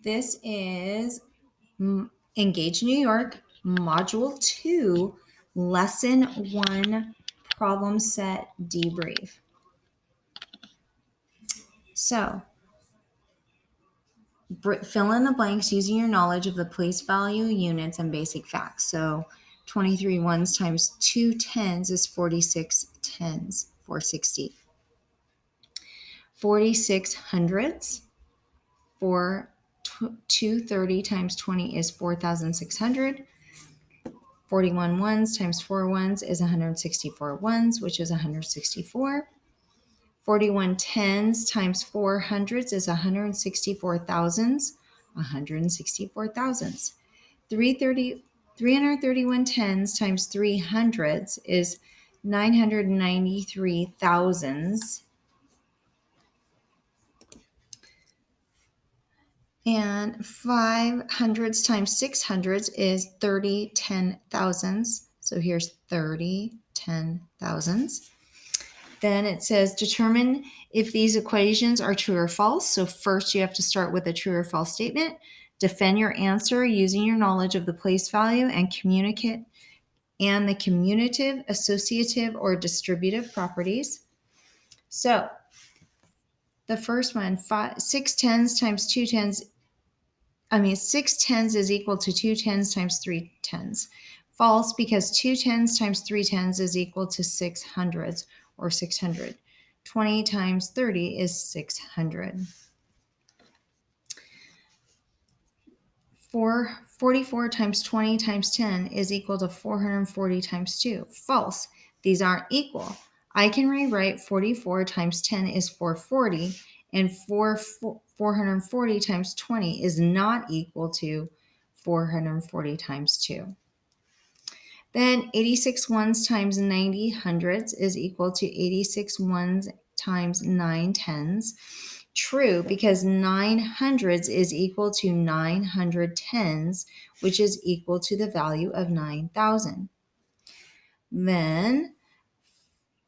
This is Engage New York, Module 2, Lesson 1, Problem Set Debrief. So, fill in the blanks using your knowledge of the place value, units, and basic facts. So, 23 ones times 2 tens is 46 tens, 460. 46 hundredths for 230 times 20 is 4,600. 41 ones times 4 ones is 164 ones, which is 164. 41 tens times 4 hundreds is 164 thousands, 164 thousands. 331 tens times 3 hundreds is 993 thousands. And 5 hundreds times 6 hundreds is 30 ten thousands. So here's 30 ten thousands. Then it says determine if these equations are true or false. So first you have to start with a true or false statement. Defend your answer using your knowledge of the place value and communicate and the commutative, associative, or distributive properties. So the first one, 6 tens times 2 tens 6 tens is equal to 2 tens times 3 tens. False, because 2 tens times 3 tens is equal to 6 hundredths, or 600. 20 times 30 is 600. 44 times 20 times 10 is equal to 440 times 2. False. These aren't equal. I can rewrite 44 times 10 is 440, and 440 times 20 is not equal to 440 times 2. Then 86 ones times 90 hundredths is equal to 86 ones times 9 tens. True, because 9 hundredths is equal to 900 tens, which is equal to the value of 9,000. Then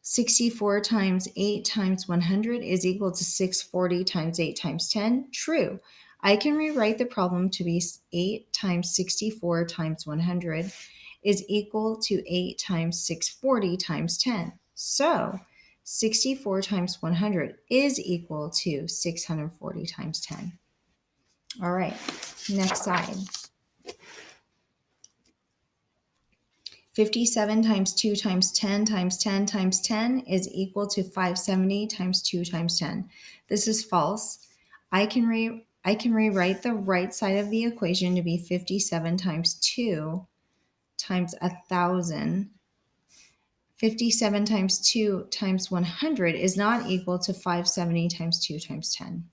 64 times 8 times 100 is equal to 640 times 8 times 10. True. I can rewrite the problem to be 8 times 64 times 100 is equal to 8 times 640 times 10. So 64 times 100 is equal to 640 times 10. All right, next side. 57 times 2 times 10 times 10 times 10 is equal to 570 times 2 times 10. This is false. I can rewrite the right side of the equation to be 57 times 2 times 1,000. 57 times 2 times 100 is not equal to 570 times 2 times 10.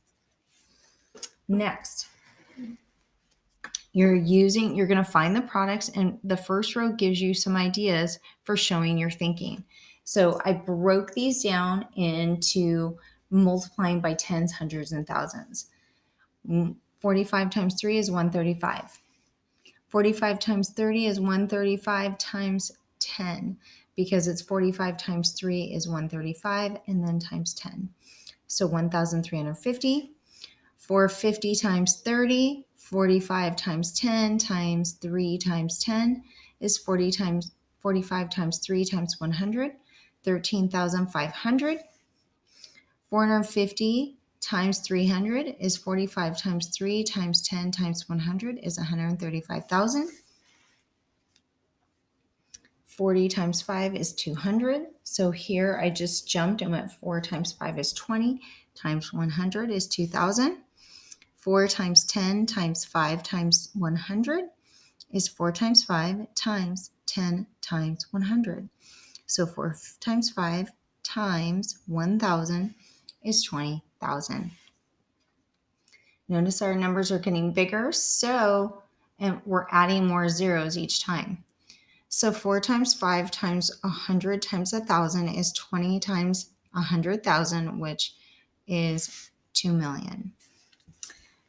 Next, you're going to find the products, and the first row gives you some ideas for showing your thinking. So I broke these down into multiplying by tens, hundreds, and thousands. 45 times 3 is 135. 45 times 30 is 135 times 10, because it's 45 times 3 is 135, and then times 10. So 1,350. 450 times 30, 45 times 10 times 3 times 10 is 45 times 3 times 100, 13,500. 450 times 300 is 45 times 3 times 10 times 100 is 135,000. 40 times 5 is 200. So here I just jumped and went 4 times 5 is 20 times 100 is 2,000. 4 times 10 times 5 times 100 is 4 times 5 times 10 times 100. So 4 times 5 times 1,000 is 20,000. Notice our numbers are getting bigger, and we're adding more zeros each time. So 4 times 5 times 100 times 1,000 is 20 times 100,000, which is 2 million.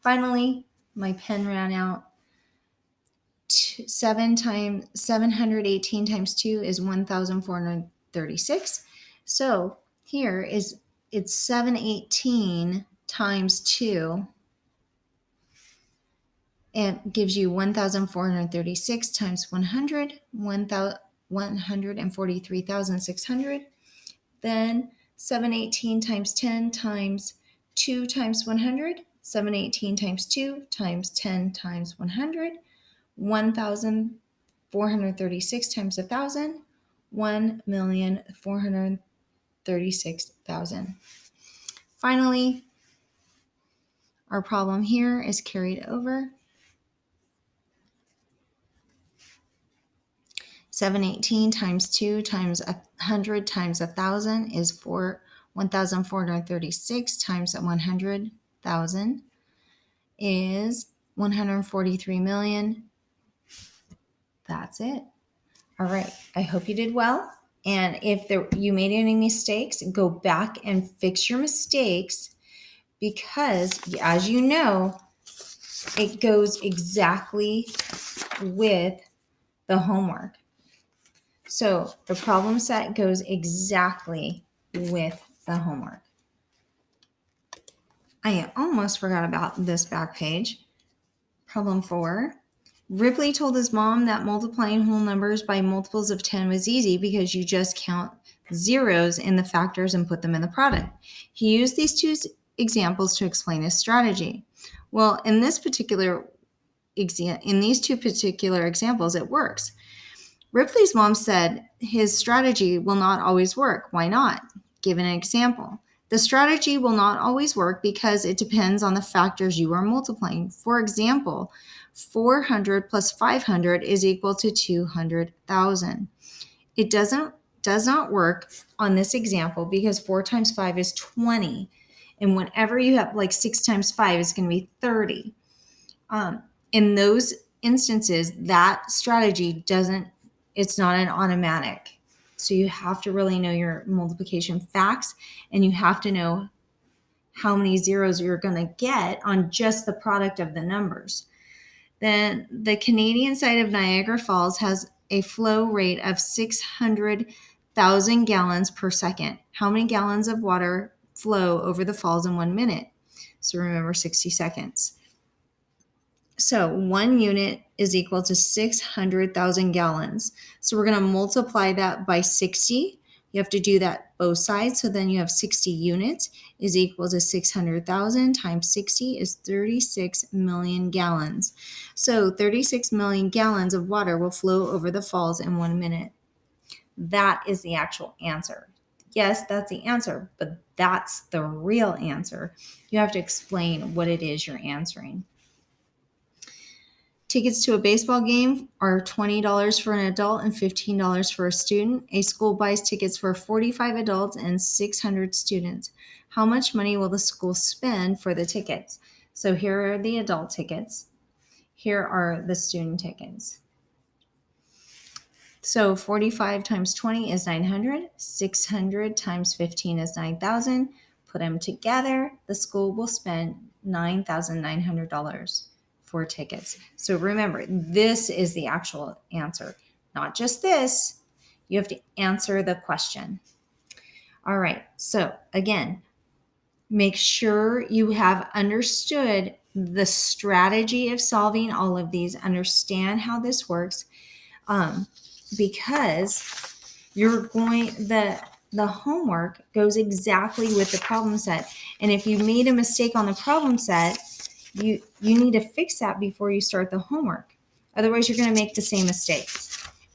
Finally, my pen ran out. 718 times 2 is 1,436. So here it's 718 times 2 it gives you 1,436 times 100, 143,600. Then 718 times 10 times 2 times 100, 718 times 2 times 10 times 100, 1,436 times 1,000, 1,436,000. Finally, our problem here is carried over. 718 times 2 times 100 times 1,000 is 1,436 times 100,000 is 143 million. That's it. All right. I hope you did well. And if you made any mistakes, go back and fix your mistakes, because as you know, it goes exactly with the homework. So the problem set goes exactly with the homework. I almost forgot about this back page. Problem 4. Ripley told his mom that multiplying whole numbers by multiples of 10 was easy because you just count zeros in the factors and put them in the product. He used these two examples to explain his strategy. Well, in these two particular examples, it works. Ripley's mom said his strategy will not always work. Why not? Give an example. The strategy will not always work because it depends on the factors you are multiplying. For example, 400 plus 500 is equal to 200,000. It does not work on this example because 4 times 5 is 20. And whenever you have 6 times 5 is going to be 30. In those instances, that strategy it's not an automatic. So you have to really know your multiplication facts, and you have to know how many zeros you're going to get on just the product of the numbers. Then the Canadian side of Niagara Falls has a flow rate of 600,000 gallons per second. How many gallons of water flow over the falls in 1 minute? So remember, 60 seconds. So 1 unit is equal to 600,000 gallons. So we're going to multiply that by 60. You have to do that both sides. So then you have 60 units is equal to 600,000 times 60 is 36 million gallons. So 36 million gallons of water will flow over the falls in 1 minute. That is the actual answer. Yes, that's the answer, but that's the real answer. You have to explain what it is you're answering. Tickets to a baseball game are $20 for an adult and $15 for a student. A school buys tickets for 45 adults and 600 students. How much money will the school spend for the tickets? So here are the adult tickets. Here are the student tickets. So 45 times 20 is 900. 600 times 15 is 9,000. Put them together, the school will spend $9,900 for tickets. So remember, this is the actual answer, not just this. You have to answer the question. All right. So again, make sure you have understood the strategy of solving all of these, understand how this works, because the homework goes exactly with the problem set. And if you made a mistake on the problem set, you need to fix that before you start the homework. Otherwise, you're going to make the same mistake.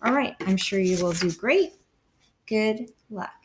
All right. I'm sure you will do great. Good luck.